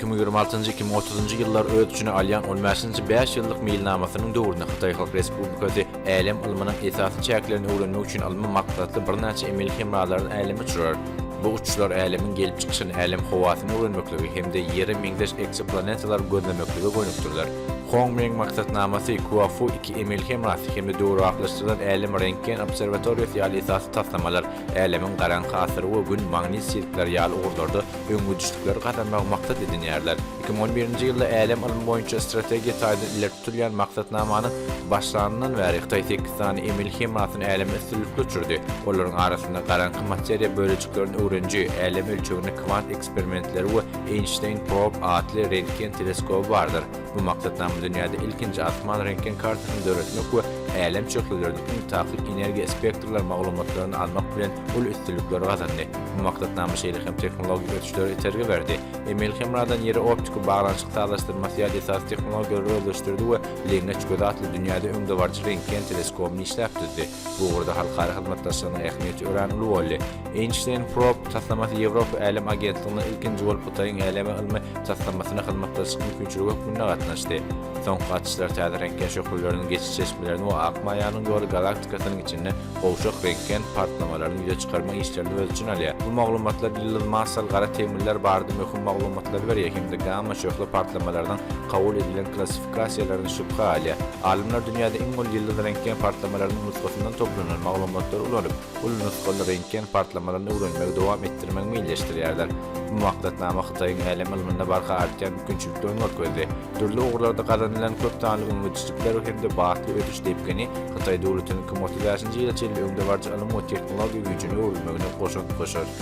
2026-2030 ýyllar ölçüne alýan 15-5 ýyllyk milnamasynyň döwründe Hytaý Halk Respublikasy älim ilminiň esasy çäklerini öwrenmek üçin almy maksatly bir näçe emel hemralaryň älim uçurar. Bu uçuşlar älimin gelip çykyşyny, älim hawasyny öwrenmekligi hemde ýere meňdeş eksoplanetalar gözlemekligi goýnupdyrlar. Hongmeng maksatnamasy Kuafu 2 emel hemrasy hemde döwraklaşdyrylan älim rentgen obserwatoriýasy ýaly esasy taslamalar, älimin garaňky asyry we gün magnit sirkler ýaly ugurlarda öňe düşdükleri gatanmak maksat edinýärler. 2011-nji ýylda älim ilmi boýunça strategiýa taýdan ileri tutulan maksatnamanyň başlanýandan bäri Hytaý 8 sany emel hemrasyny älim üstünlikle uçurdy. Olaryň arasynda garaňky materiýa bölejiklerini öwrenji, älim ölçegini kvant eksperimentleri we Einstein probe adly rentgen teleskopu bardyr. Bu maksatnama dünýäde ilkinji asman rentgen kartasyny döretmek we älim çökleleriniň taýyk energiýa spektrler maglumatlaryny almak bilen ul üstünlikleri gazandy. Bu maksatnama şeýle hem tehnologik ötüşleri iterge berdi. Emel hemradan ýere optik baglanşyk saglaşdyrmasy ýaly esas tehnologiýalar öldürdi we leňeç gödatly dünýäde öňde barjy rentgen teleskopuny işläpdirdi. Bu urda halkara hyzmatdaşlygyna ähmiýeti öwrenili boldy. Einstein probe taslamasy Ýewropa älim agentligine ilkinji bolup Hytaýyň älim ilmi taslamasyna hyzmatdaşlyk mümkinçiligi ökünde gatnaşdy. Soňky atışlar täze rentgen şökülleriniň geçiş çeşmelerini we akmaýanyň ýoly galaktikasynyň içinde gowşak rentgen partlamalaryny ýüze çykarmak işlerini öz üçin alýar. Bu maglumatlar ýylyl massal gara temirler bardy möhüm maglumatlar berýär hemde gamma şökle partlamalardan kabul edilen klassifikasiýalaryny şüphe alýar. Alimler dünýäde iň mol ýylyl rentgen partlamalarynyň nuskasyndan toplanan maglumatlar ulanyp, ul nuskaly rentgen partlamalaryny öwrenmek dowam etdirmek meýilleşdirýärler. Bu maksatnama Hytaýyň älim ilminde barha artýan mümkinçiliklerini görkezdi. Türlü ugurlarda gazanylan köp sanly öňüçlükler hemde batly ötüş diýipgeni Hytaý döwletiniň 2030-njy ýyla çenli öňde barjy alymy teknologiýa güýjüni öwrenmegine goşup goşar.